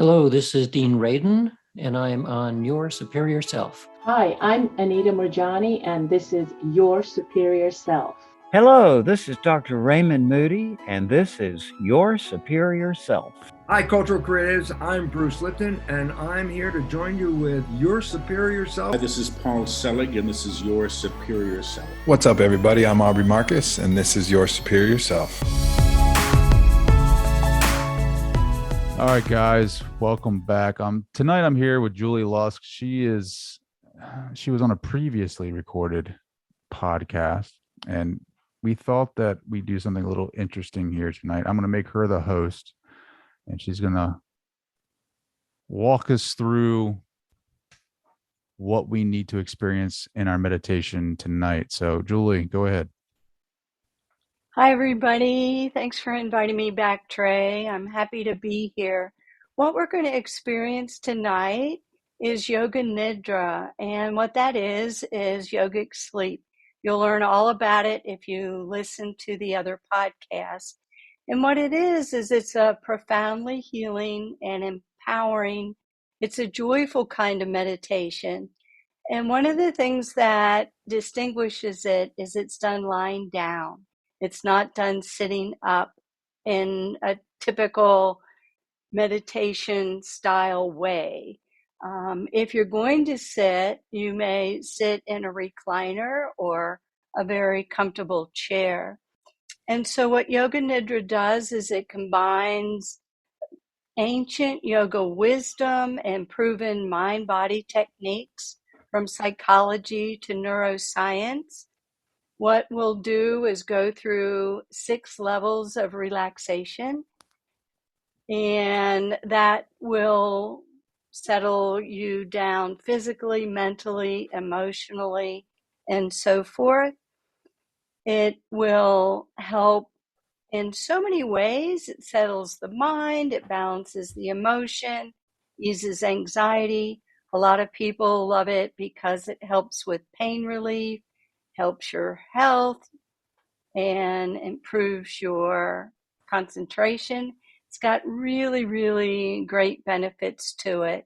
Hello, this is Dean Radin, and I'm on Your Superior Self. Hi, I'm Anita Murjani, and this is Your Superior Self. Hello, this is Dr. Raymond Moody, and this is Your Superior Self. Hi, Cultural Creatives. I'm Bruce Lipton, and I'm here to join you with Your Superior Self. Hi, this is Paul Selig, and this is Your Superior Self. What's up, everybody? I'm Aubrey Marcus, and this is Your Superior Self. All right, guys, welcome back. Tonight I'm here with Julie Lusk. She was on a previously recorded podcast, and we thought that we'd do something a little interesting here tonight. I'm going to make her the host, and she's going to walk us through what we need to experience in our meditation tonight. So, Julie, go ahead. Hi, everybody. Thanks for inviting me back, Trey. I'm happy to be here. What we're going to experience tonight is Yoga Nidra. And what that is yogic sleep. You'll learn all about it if you listen to the other podcasts. And what it is it's a profoundly healing and empowering, it's a joyful kind of meditation. And one of the things that distinguishes it is it's done lying down. It's not done sitting up in a typical meditation style way. If you're going to sit, you may sit in a recliner or a very comfortable chair. And so what Yoga Nidra does is it combines ancient yoga wisdom and proven mind-body techniques from psychology to neuroscience. What we'll do is go through 6 levels of relaxation, and that will settle you down physically, mentally, emotionally, and so forth. It will help in so many ways. It settles the mind, it balances the emotion, eases anxiety. A lot of people love it because it helps with pain relief, helps your health, and improves your concentration. It's got really, really great benefits to it.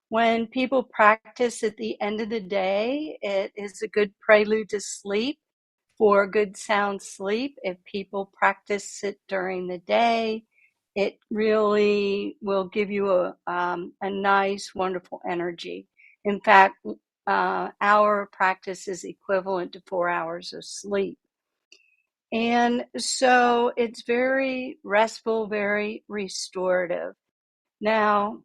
When people practice at the end of the day, it is a good prelude to sleep, for good sound sleep. If people practice it during the day, it really will give you a nice, wonderful energy. In fact, our practice is equivalent to 4 hours of sleep. And so it's very restful, very restorative. Now,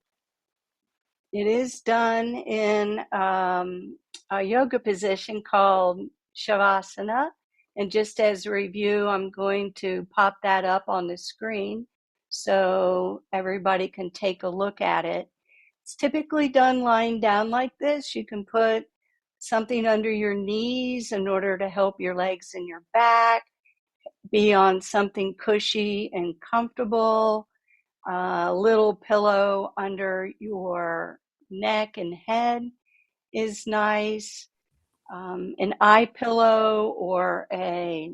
it is done in a yoga position called Shavasana. And just as a review, I'm going to pop that up on the screen so everybody can take a look at it. It's typically done lying down like this. You can put something under your knees in order to help your legs and your back. Be on something cushy and comfortable. A little pillow under your neck and head is nice. An eye pillow or a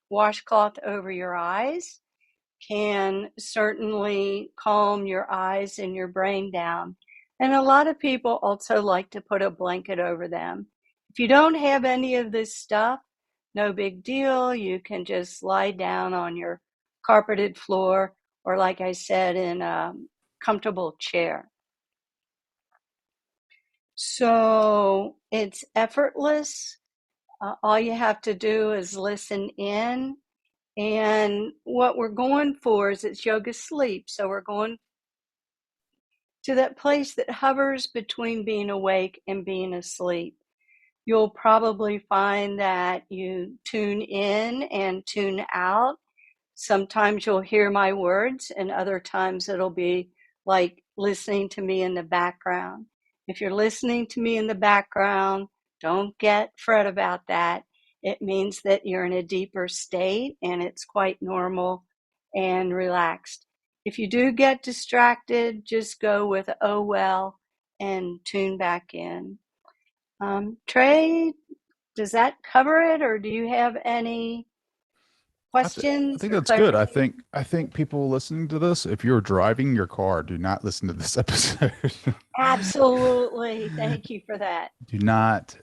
washcloth over your eyes can certainly calm your eyes and your brain down. And a lot of people also like to put a blanket over them. If you don't have any of this stuff, no big deal. You can just lie down on your carpeted floor or, like I said, in a comfortable chair. So it's effortless. All you have to do is listen in. And what we're going for is it's yoga sleep. So we're going to that place that hovers between being awake and being asleep. You'll probably find that you tune in and tune out. Sometimes you'll hear my words, and other times it'll be like listening to me in the background. If you're listening to me in the background, don't fret about that. It means that you're in a deeper state, and it's quite normal and relaxed. If you do get distracted, just go with oh well and tune back in. Trey, does that cover it, or do you have any questions? I think or that's good. clarification? I think people listening to this, if you're driving your car, do not listen to this episode. Absolutely. Thank you for that. Do not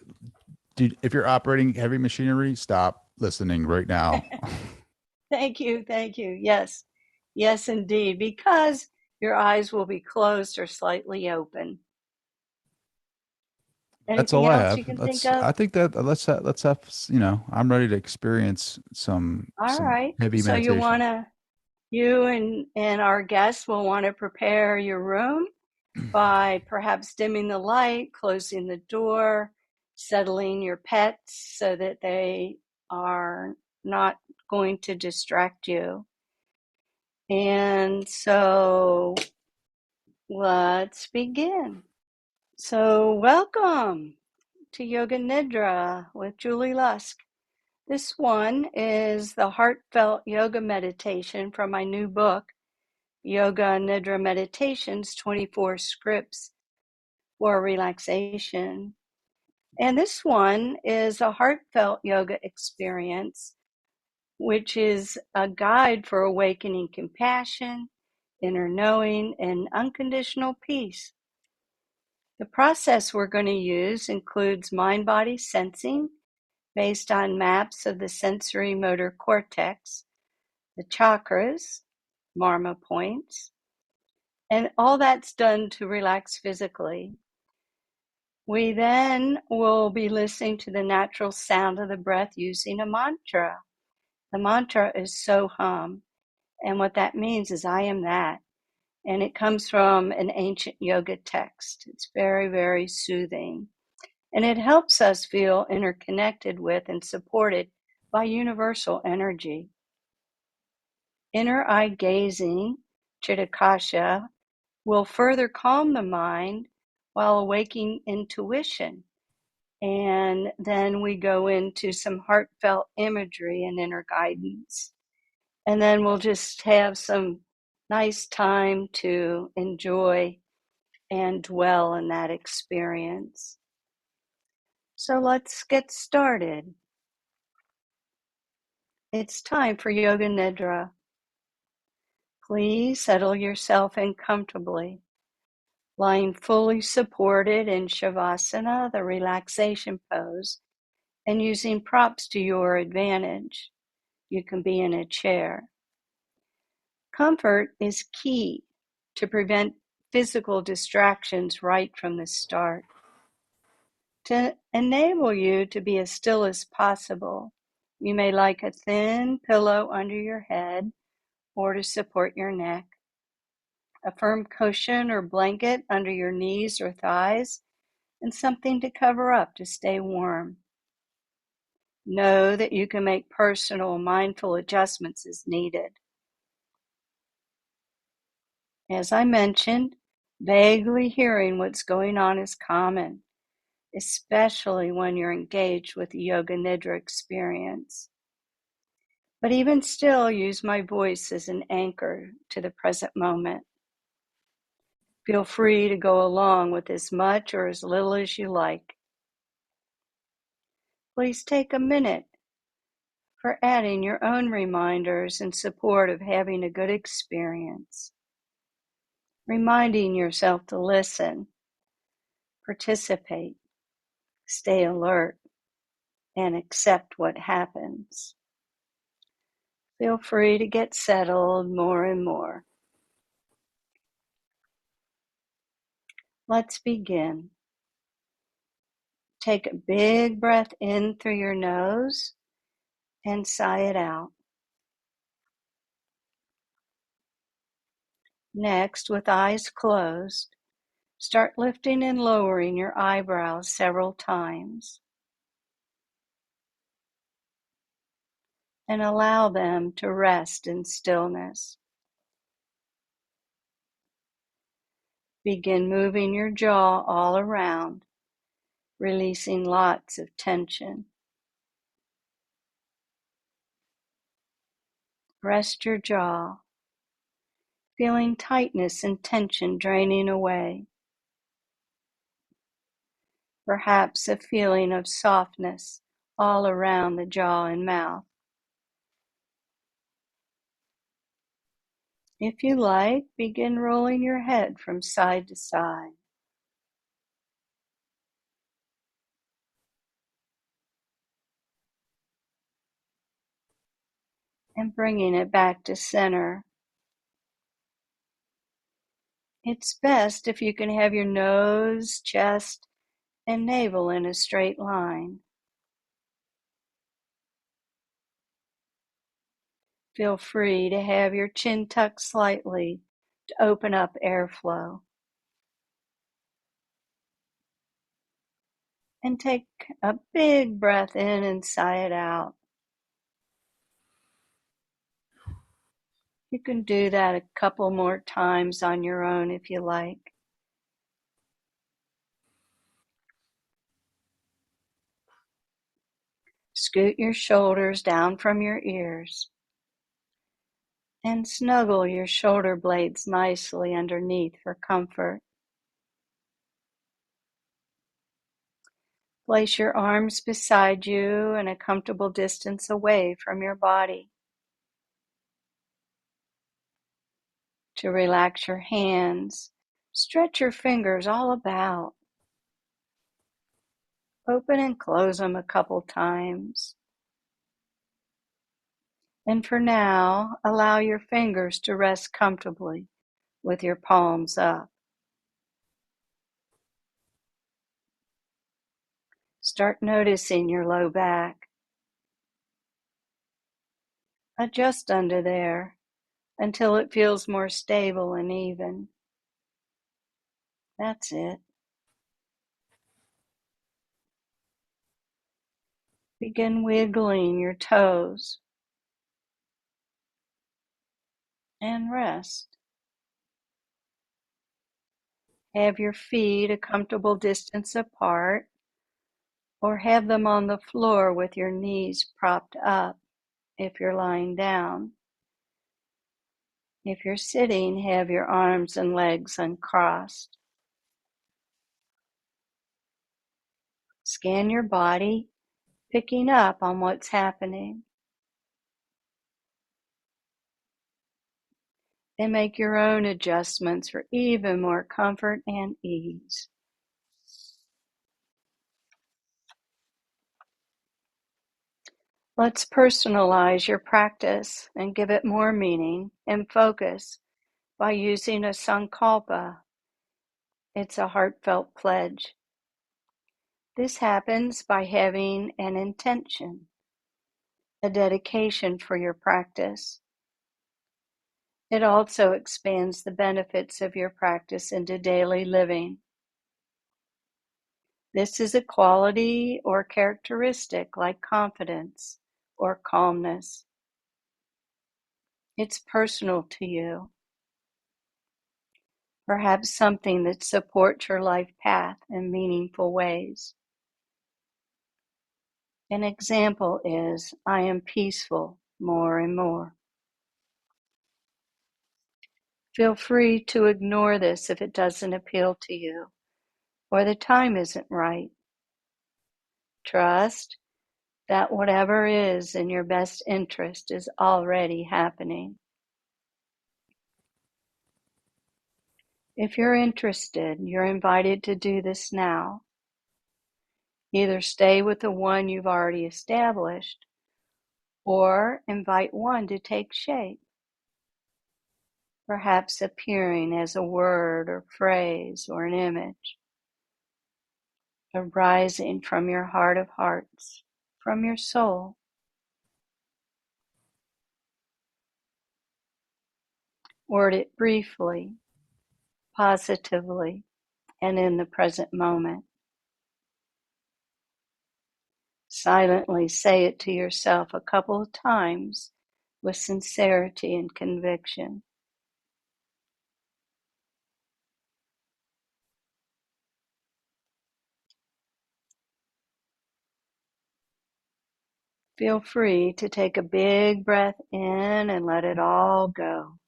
if you're operating heavy machinery, stop listening right now. Thank you. Thank you. Yes. Yes, indeed. Because your eyes will be closed or slightly open. That's Anything all I else have. you can think of? I think that let's have, I'm ready to experience some All right. heavy So meditation. you and our guests will want to prepare your room by perhaps dimming the light, closing the door, settling your pets so that they are not going to distract you. And so let's begin. So welcome to Yoga Nidra with Julie Lusk. This one is the heartfelt yoga meditation from my new book, Yoga Nidra Meditations, 24 Scripts for Relaxation. And this one is a heartfelt yoga experience, which is a guide for awakening compassion, inner knowing, and unconditional peace. The process we're going to use includes mind-body sensing based on maps of the sensory motor cortex, the chakras, marma points, and all that's done to relax physically. We then will be listening to the natural sound of the breath using a mantra. The mantra is so hum, and what that means is I am that. And it comes from an ancient yoga text. It's very, very soothing. And it helps us feel interconnected with and supported by universal energy. Inner eye gazing, Chitakasha, will further calm the mind while awakening intuition. And then we go into some heartfelt imagery and inner guidance. And then we'll just have some nice time to enjoy and dwell in that experience. So let's get started. It's time for Yoga Nidra. Please settle yourself in comfortably, lying fully supported in Shavasana, the relaxation pose, and using props to your advantage. You can be in a chair. Comfort is key to prevent physical distractions right from the start. To enable you to be as still as possible, you may like a thin pillow under your head or to support your neck, a firm cushion or blanket under your knees or thighs, and something to cover up to stay warm. Know that you can make personal, mindful adjustments as needed. As I mentioned, vaguely hearing what's going on is common, especially when you're engaged with the Yoga Nidra experience. But even still, use my voice as an anchor to the present moment. Feel free to go along with as much or as little as you like. Please take a minute for adding your own reminders in support of having a good experience. Reminding yourself to listen, participate, stay alert, and accept what happens. Feel free to get settled more and more. Let's begin. Take a big breath in through your nose and sigh it out. Next, with eyes closed, start lifting and lowering your eyebrows several times and allow them to rest in stillness. Begin moving your jaw all around, releasing lots of tension. Rest your jaw, feeling tightness and tension draining away. Perhaps a feeling of softness all around the jaw and mouth. If you like, begin rolling your head from side to side. And bringing it back to center. It's best if you can have your nose, chest, and navel in a straight line. Feel free to have your chin tucked slightly to open up airflow. And take a big breath in and sigh it out. You can do that a couple more times on your own if you like. Scoot your shoulders down from your ears and snuggle your shoulder blades nicely underneath for comfort. Place your arms beside you and a comfortable distance away from your body. To relax your hands, stretch your fingers all about. Open and close them a couple times. And for now, allow your fingers to rest comfortably with your palms up. Start noticing your low back. Adjust under there until it feels more stable and even. That's it. Begin wiggling your toes and rest. Have your feet a comfortable distance apart or have them on the floor with your knees propped up if you're lying down. If you're sitting, have your arms and legs uncrossed. Scan your body, picking up on what's happening. And make your own adjustments for even more comfort and ease. Let's personalize your practice and give it more meaning and focus by using a sankalpa. It's a heartfelt pledge. This happens by having an intention, a dedication for your practice. It also expands the benefits of your practice into daily living. This is a quality or characteristic like confidence or calmness. It's personal to you. Perhaps something that supports your life path in meaningful ways. An example is, I am peaceful more and more. Feel free to ignore this if it doesn't appeal to you or the time isn't right. Trust that whatever is in your best interest is already happening. If you're interested, you're invited to do this now. Either stay with the one you've already established or invite one to take shape, perhaps appearing as a word or phrase or an image, arising from your heart of hearts, from your soul. Word it briefly, positively, and in the present moment. Silently say it to yourself a couple of times with sincerity and conviction. Feel free to take a big breath in and let it all go.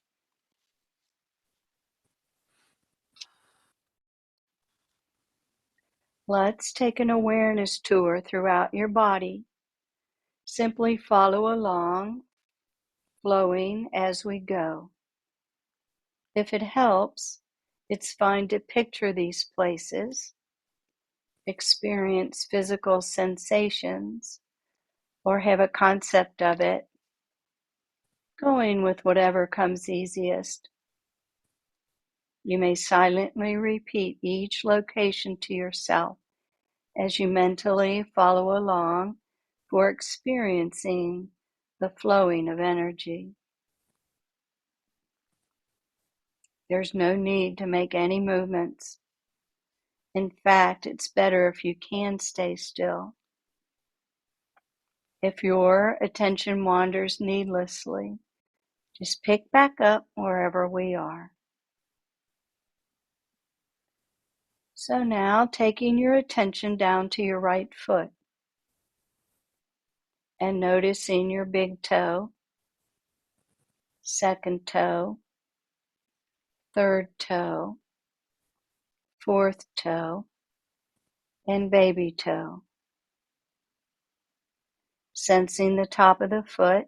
Let's take an awareness tour throughout your body. Simply follow along, flowing as we go. If it helps, it's fine to picture these places, experience physical sensations, or have a concept of it, going with whatever comes easiest. You may silently repeat each location to yourself as you mentally follow along for experiencing the flowing of energy. There's no need to make any movements. In fact, it's better if you can stay still. If your attention wanders needlessly, just pick back up wherever we are. So now, taking your attention down to your right foot and noticing your big toe, second toe, third toe, fourth toe, and baby toe. Sensing the top of the foot,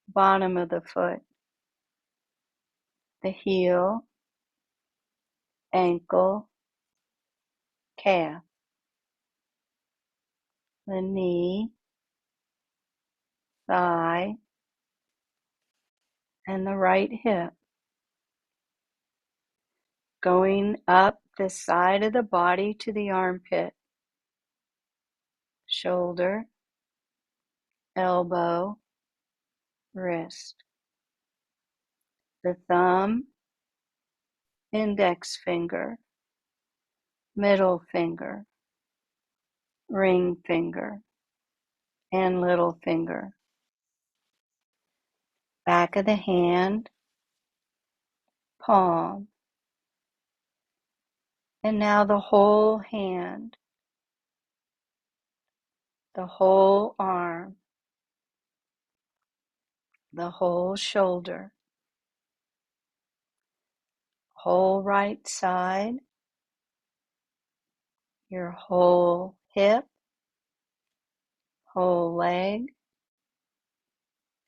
bottom of the foot, the heel, ankle, calf, the knee, thigh, and the right hip. Going up the side of the body to the armpit, shoulder, elbow, wrist. The thumb, index finger, middle finger, ring finger, and little finger. Back of the hand, palm. And now the whole hand, the whole arm, the whole shoulder, whole right side, your whole hip, whole leg,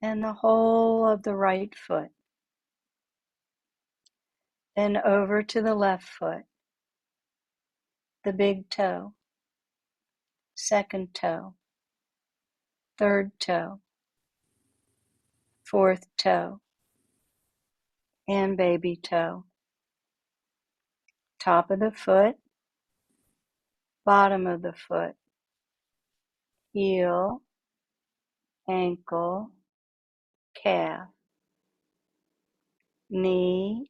and the whole of the right foot. Then over to the left foot, the big toe, second toe, third toe, fourth toe, and baby toe. Top of the foot, bottom of the foot, heel, ankle, calf, knee,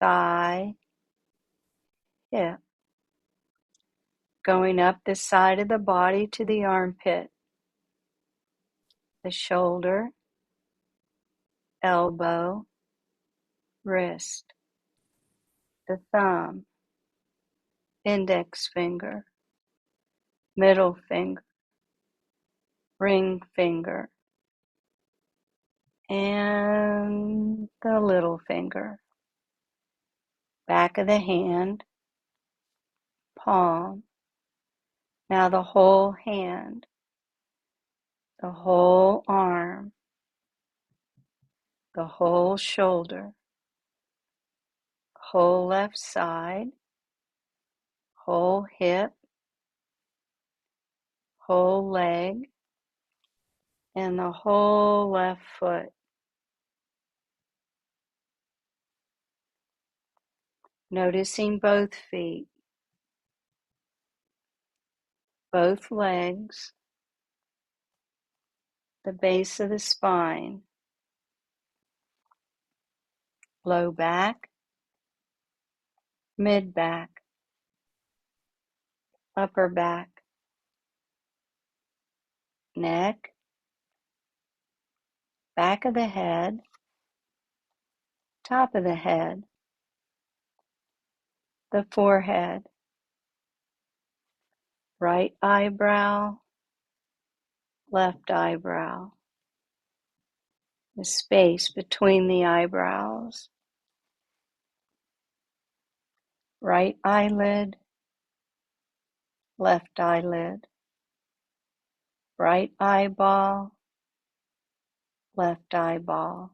thigh, hip. Going up the side of the body to the armpit, the shoulder, elbow, wrist, the thumb, index finger, middle finger, ring finger, and the little finger. Back of the hand, palm. Now the whole hand, the whole arm, the whole shoulder, whole left side, whole hip, whole leg, and the whole left foot. Noticing both feet, both legs, the base of the spine, low back, mid back, upper back, neck, back of the head, top of the head, the forehead, right eyebrow, left eyebrow, the space between the eyebrows, right eyelid, left eyelid, right eyeball, left eyeball,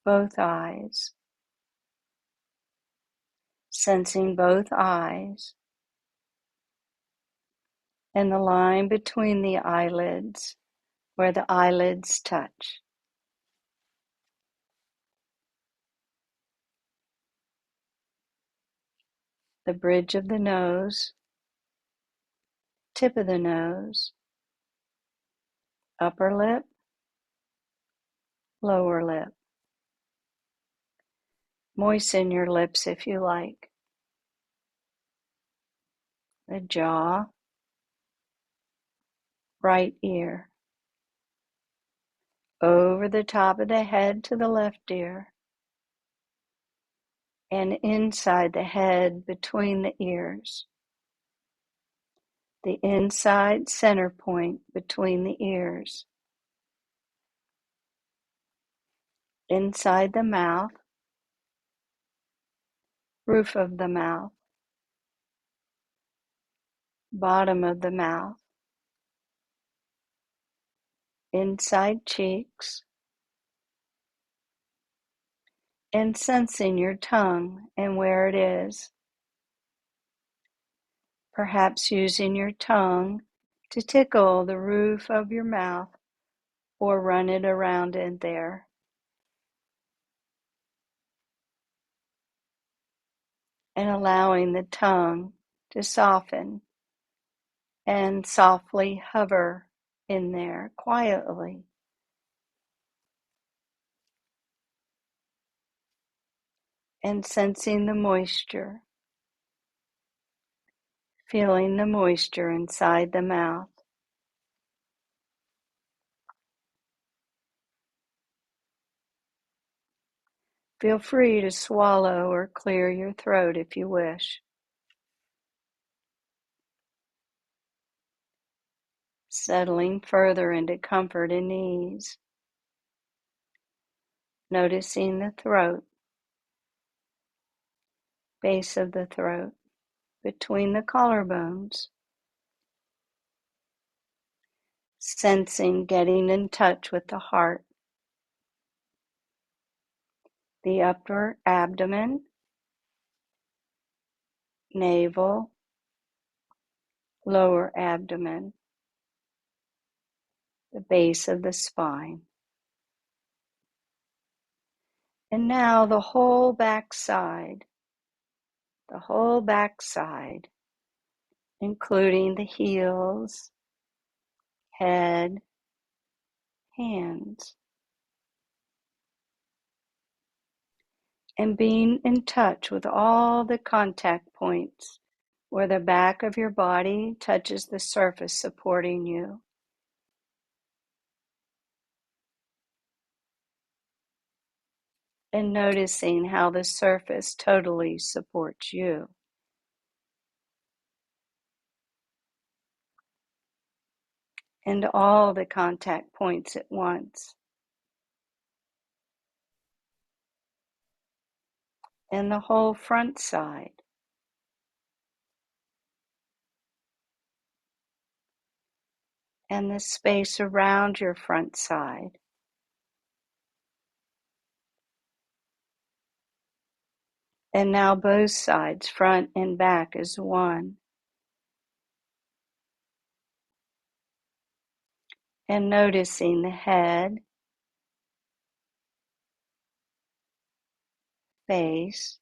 both eyes, sensing both eyes and the line between the eyelids where the eyelids touch. The bridge of the nose, tip of the nose, upper lip, lower lip. Moisten your lips if you like. The jaw, right ear. Over the top of the head to the left ear. And inside the head between the ears. The inside center point between the ears. Inside the mouth, roof of the mouth, bottom of the mouth, inside cheeks, and sensing your tongue and where it is. Perhaps using your tongue to tickle the roof of your mouth or run it around in there. And allowing the tongue to soften and softly hover in there quietly. And sensing the moisture, feeling the moisture inside the mouth. Feel free to swallow or clear your throat if you wish. Settling further into comfort and ease. Noticing the throat, base of the throat, between the collarbones. Sensing getting in touch with the heart. The upper abdomen, navel, lower abdomen, the base of the spine. And now the whole back side, including the heels, head, hands. And being in touch with all the contact points where the back of your body touches the surface supporting you. And noticing how the surface totally supports you. And all the contact points at once. And the whole front side. And the space around your front side. And now both sides, front and back, as one. And noticing the head, face,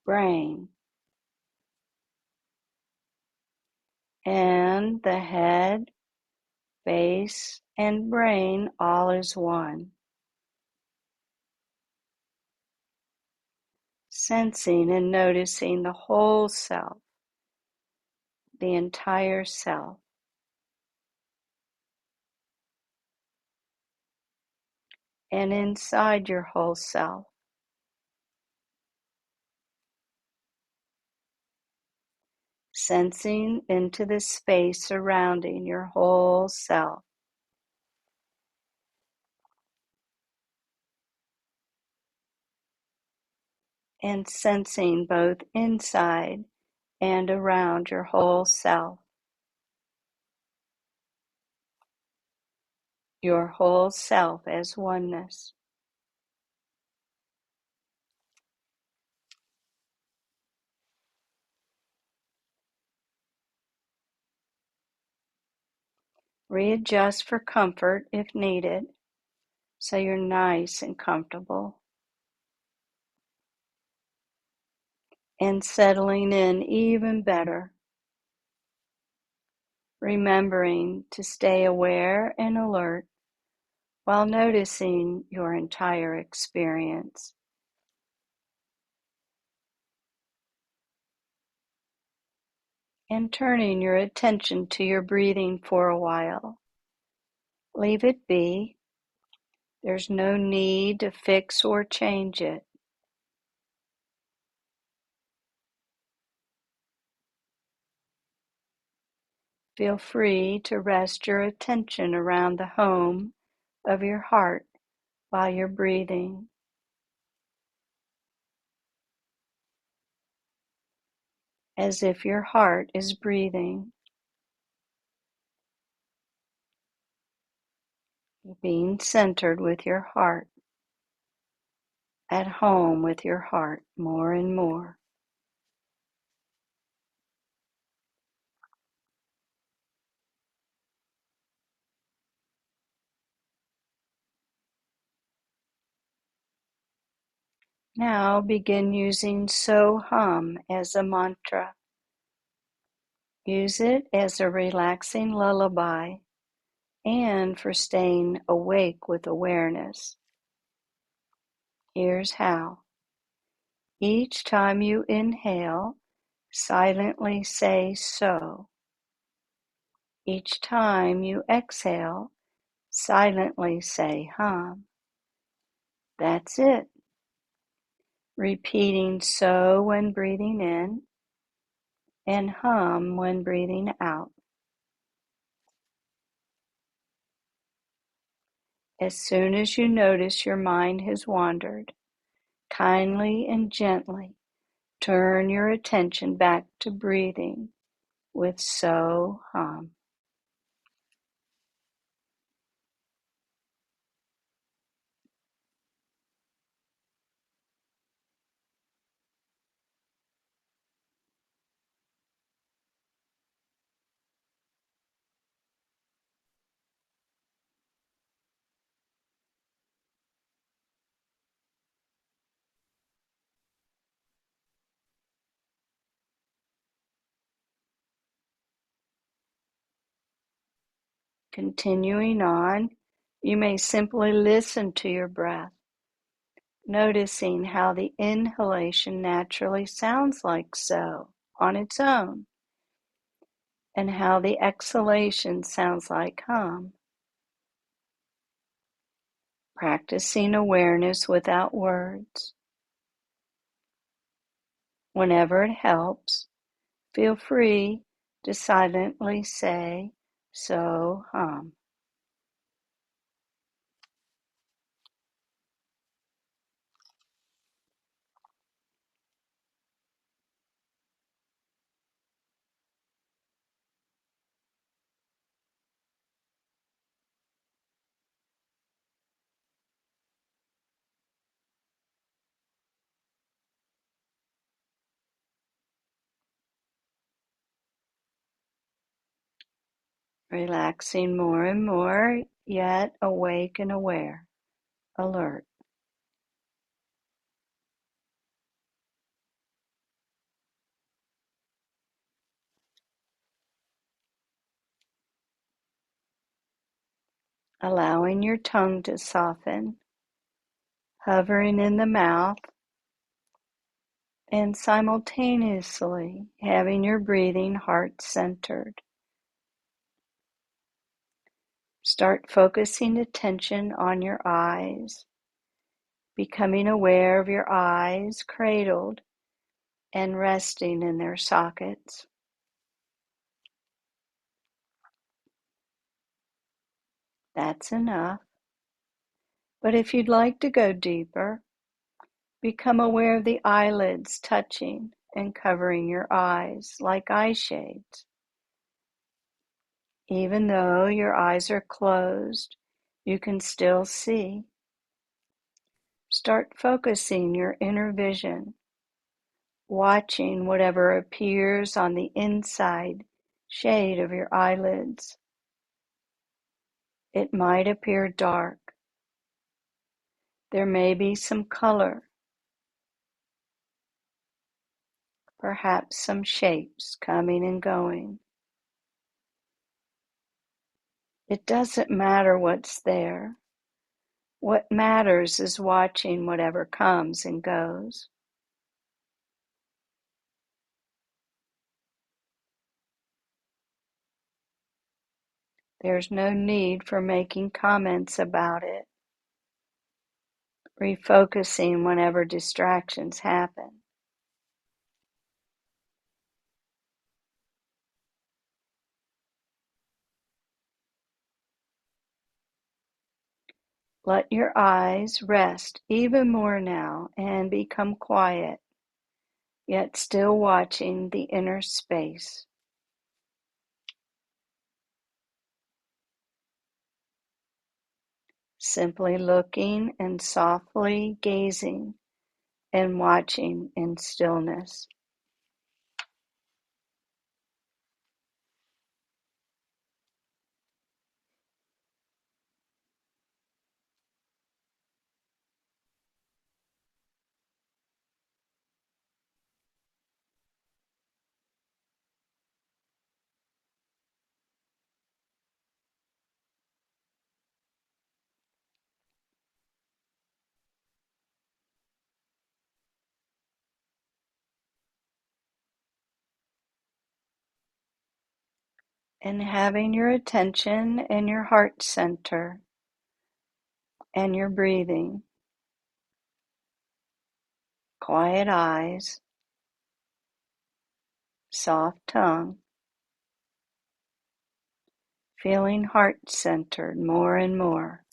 brain. And the head, face, and brain all as one. Sensing and noticing the whole self, the entire self. And inside your whole self. Sensing into the space surrounding your whole self. And sensing both inside and around your whole self. your whole self as oneness. Readjust for comfort if needed, so you're nice and comfortable. And settling in even better, remembering to stay aware and alert while noticing your entire experience. And turning your attention to your breathing for a while. Leave it be. There's no need to fix or change it. Feel free to rest your attention around the home of your heart while you're breathing. As if your heart is breathing. Being centered with your heart. At home with your heart more and more. Now begin using So Hum as a mantra. Use it as a relaxing lullaby and for staying awake with awareness. Here's how. Each time you inhale, silently say so. Each time you exhale, silently say hum. That's it. Repeating so when breathing in and hum when breathing out. As soon as you notice your mind has wandered, kindly and gently turn your attention back to breathing with So Hum. Continuing on, you may simply listen to your breath, noticing how the inhalation naturally sounds like so on its own, and how the exhalation sounds like hum. Practicing awareness without words. Whenever it helps, feel free to silently say, So hum. Relaxing more and more, yet awake and aware, alert. Allowing your tongue to soften, hovering in the mouth, and simultaneously having your breathing heart-centered. Start focusing attention on your eyes, becoming aware of your eyes cradled and resting in their sockets. That's enough. But if you'd like to go deeper, become aware of the eyelids touching and covering your eyes like eye shades. Even though your eyes are closed, you can still see. Start focusing your inner vision, watching whatever appears on the inside shade of your eyelids. It might appear dark. There may be some color, perhaps some shapes coming and going. It doesn't matter what's there. What matters is watching whatever comes and goes. There's no need for making comments about it, refocusing whenever distractions happen. Let your eyes rest even more now and become quiet, yet still watching the inner space. Simply looking and softly gazing and watching in stillness. And having your attention in your heart center and your breathing, quiet eyes, soft tongue, feeling heart-centered more and more.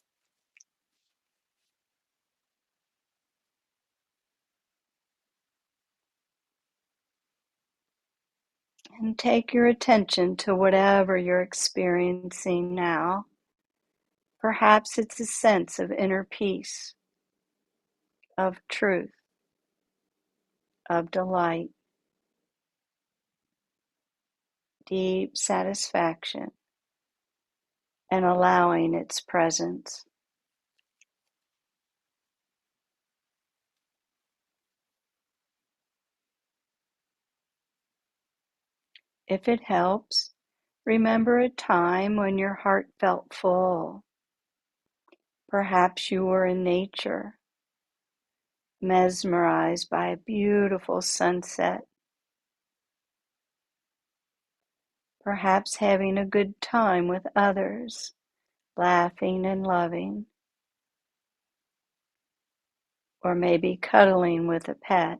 And take your attention to whatever you're experiencing now. Perhaps it's a sense of inner peace, of truth, of delight, deep satisfaction, and allowing its presence. If it helps, remember a time when your heart felt full. Perhaps you were in nature, mesmerized by a beautiful sunset. Perhaps having a good time with others, laughing and loving. Or maybe cuddling with a pet.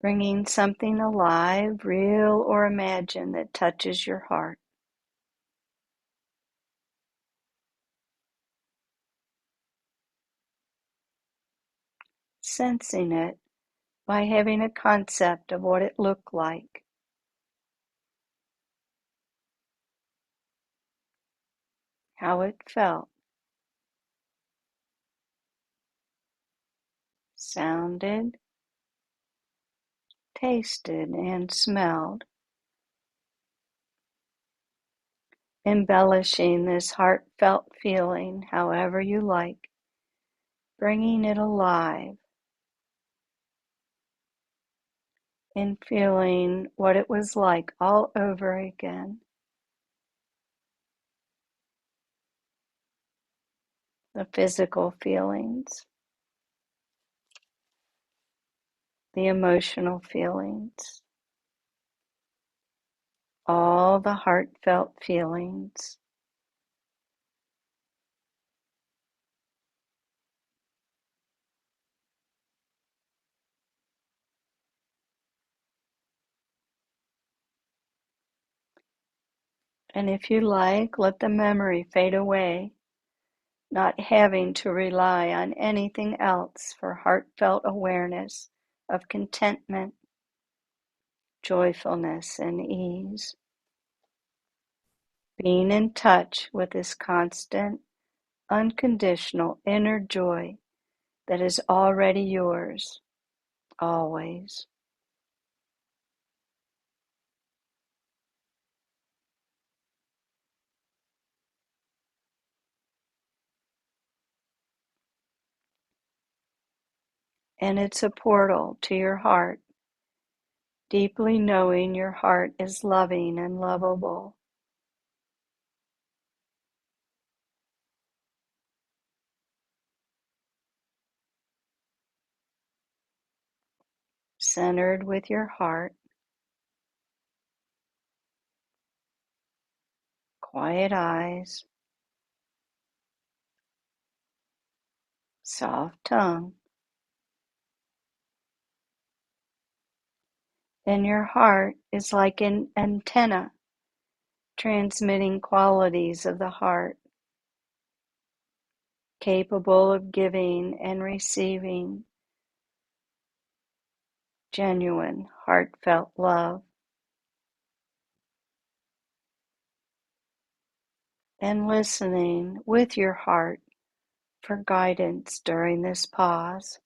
Bringing something alive, real or imagined, that touches your heart. Sensing it by having a concept of what it looked like. How it felt. Sounded, tasted, and smelled. Embellishing this heartfelt feeling however you like, bringing it alive, and feeling what it was like all over again. The physical feelings, the emotional feelings, all the heartfelt feelings. And if you like, let the memory fade away, not having to rely on anything else for heartfelt awareness of contentment, joyfulness, and ease. being in touch with this constant, unconditional inner joy that is already yours, always. And it's a portal to your heart, deeply knowing your heart is loving and lovable. Centered with your heart, quiet eyes, soft tongue, and your heart is like an antenna transmitting qualities of the heart, capable of giving and receiving genuine, heartfelt love. And listening with your heart for guidance during this pause.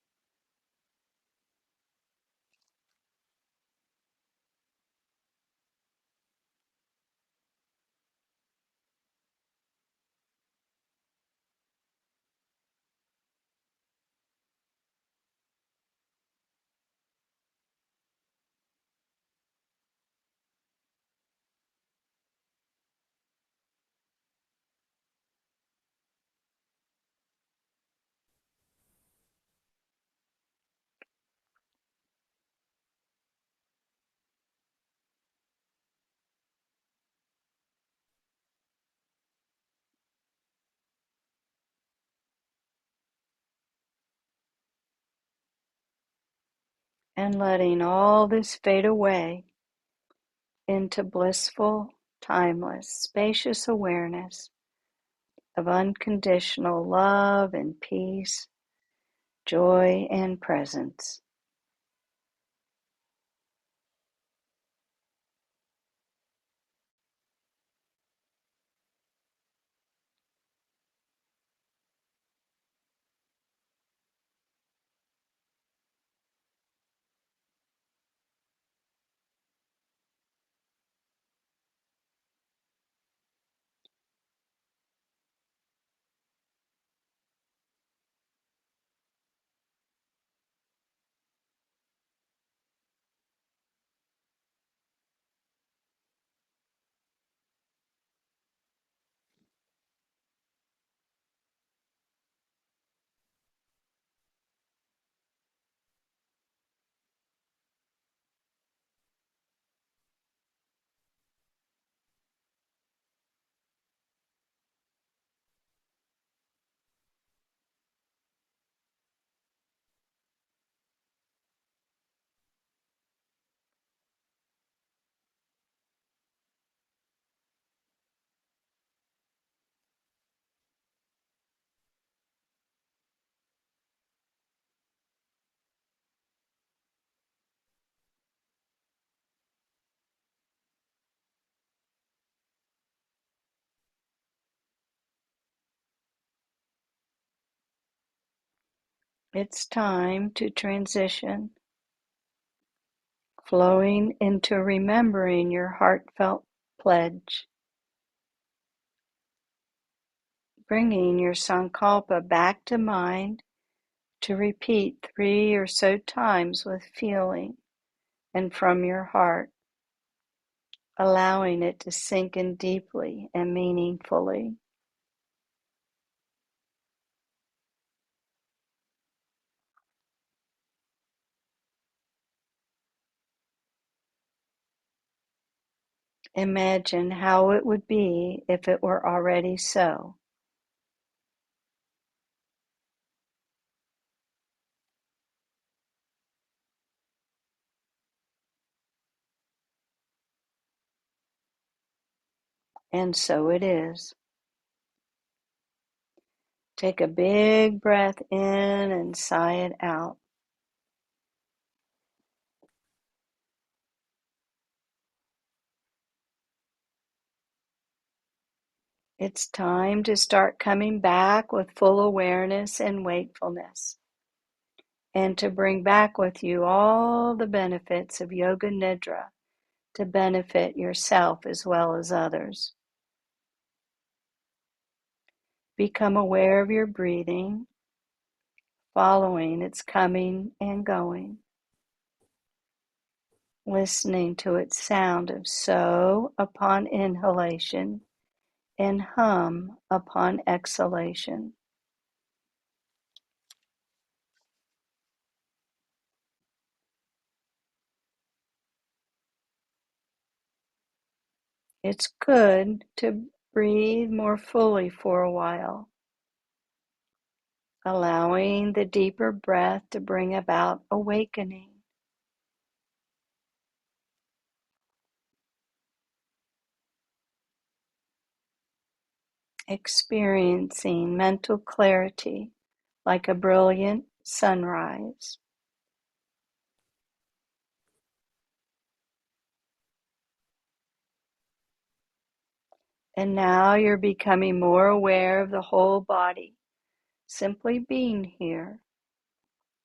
And letting all this fade away into blissful, timeless, spacious awareness of unconditional love and peace, joy and presence. It's time to transition, flowing into remembering your heartfelt pledge, bringing your sankalpa back to mind to repeat 3 or so times with feeling and from your heart, allowing it to sink in deeply and meaningfully. Imagine how it would be if it were already so. And so it is. Take a big breath in and sigh it out. It's time to start coming back with full awareness and wakefulness, and to bring back with you all the benefits of Yoga Nidra to benefit yourself as well as others. Become aware of your breathing, following its coming and going, listening to its sound of so upon inhalation and hum upon exhalation. It's good to breathe more fully for a while, allowing the deeper breath to bring about awakening. Experiencing mental clarity like a brilliant sunrise. And now you're becoming more aware of the whole body, simply being here,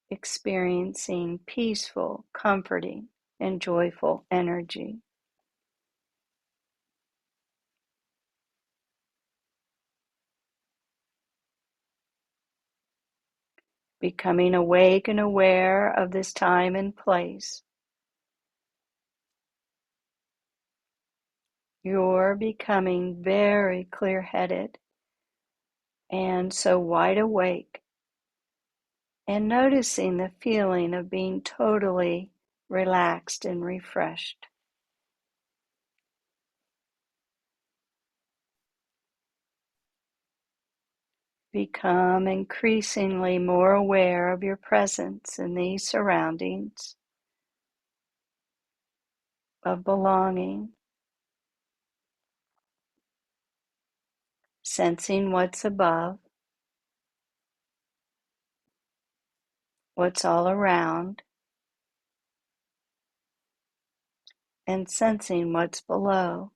experiencing peaceful, comforting, and joyful energy. Becoming awake and aware of this time and place. You're becoming very clear-headed and so wide awake, and noticing the feeling of being totally relaxed and refreshed. Become increasingly more aware of your presence in these surroundings, of belonging, sensing what's above, what's all around, and sensing what's below.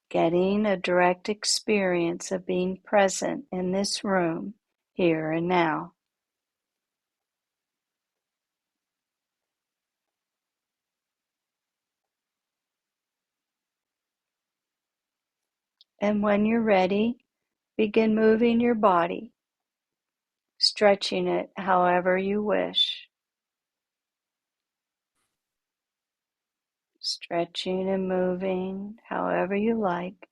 Getting a direct experience of being present in this room, here and now. And when you're ready, begin moving your body, stretching it however you wish. Stretching and moving however you like.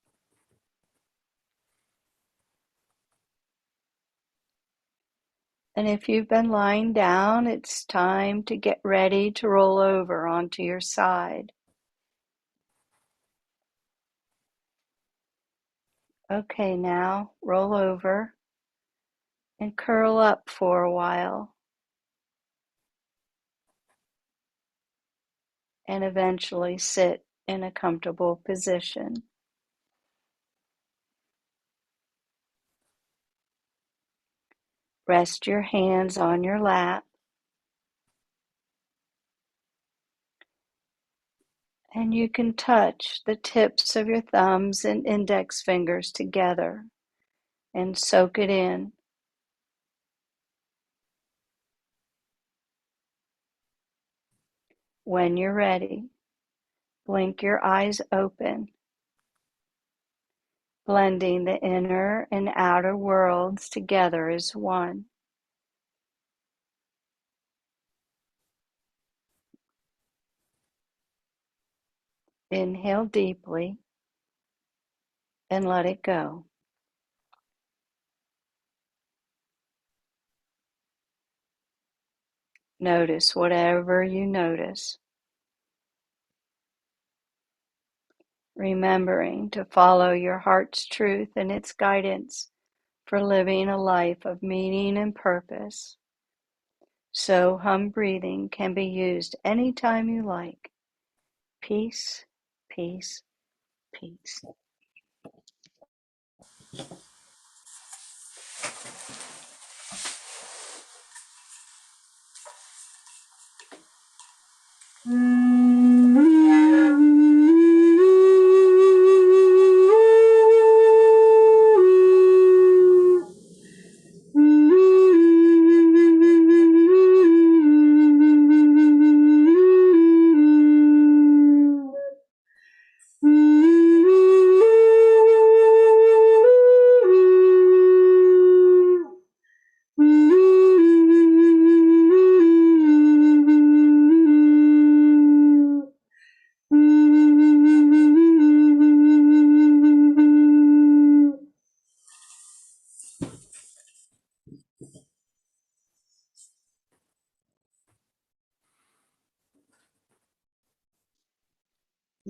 And if you've been lying down, it's time to get ready to roll over onto your side. Okay, now roll over and curl up for a while, and eventually sit in a comfortable position. Rest your hands on your lap, and you can touch the tips of your thumbs and index fingers together and soak it in. When you're ready, blink your eyes open, blending the inner and outer worlds together as one. Inhale deeply and let it go. Notice whatever you notice, remembering to follow your heart's truth and its guidance for living a life of meaning and purpose. So hum breathing can be used anytime you like. Peace, peace, peace.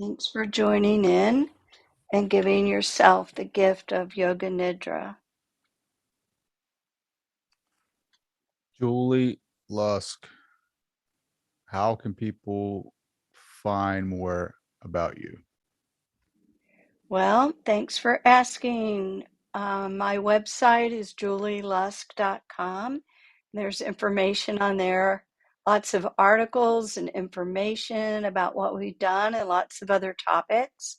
Thanks for joining in and giving yourself the gift of Yoga Nidra. Julie Lusk, how can people find more about you? Well, thanks for asking. My website is julielusk.com. There's information on there, lots of articles and information about what we've done and lots of other topics.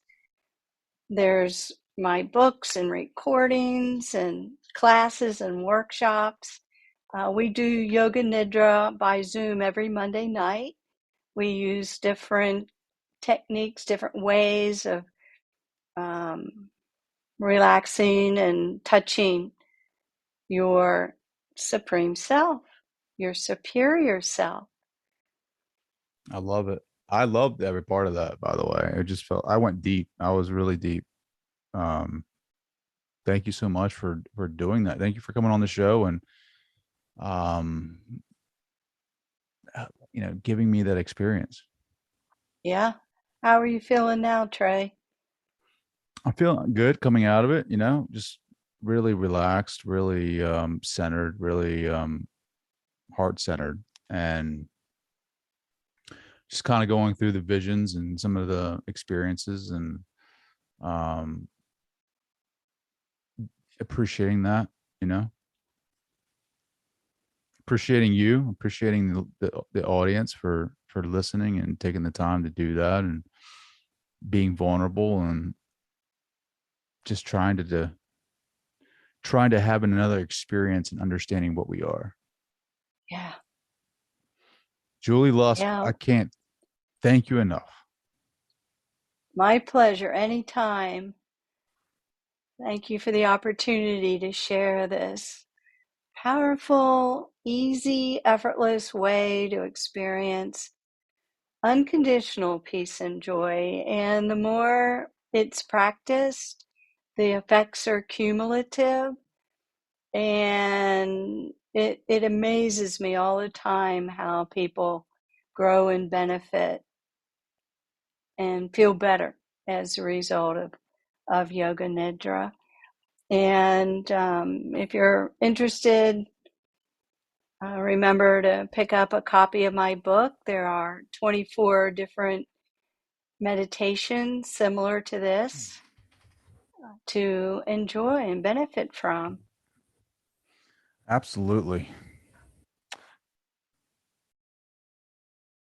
There's my books and recordings and classes and workshops. We do Yoga Nidra by Zoom every Monday night. We use different techniques, different ways of relaxing and touching your supreme self, your superior self. I love it. I loved every part of that, by the way. It just felt, I went deep. I was really deep. Thank you so much for doing that. Thank you for coming on the show and giving me that experience. Yeah. How are you feeling now, Trey? I'm feeling good coming out of it, just really relaxed, really centered, really heart centered, and just kind of going through the visions and some of the experiences and appreciating that, appreciating you, appreciating the audience for listening and taking the time to do that and being vulnerable and just trying to have another experience and understanding what we are. Yeah. Julie Lusk, Yeah. I can't thank you enough. My pleasure. Anytime. Thank you for the opportunity to share this powerful, easy, effortless way to experience unconditional peace and joy. And the more it's practiced, the effects are cumulative. And it amazes me all the time how people grow and benefit and feel better as a result of Yoga Nidra. And if you're interested, remember to pick up a copy of my book. There are 24 different meditations similar to this to enjoy and benefit from. Absolutely.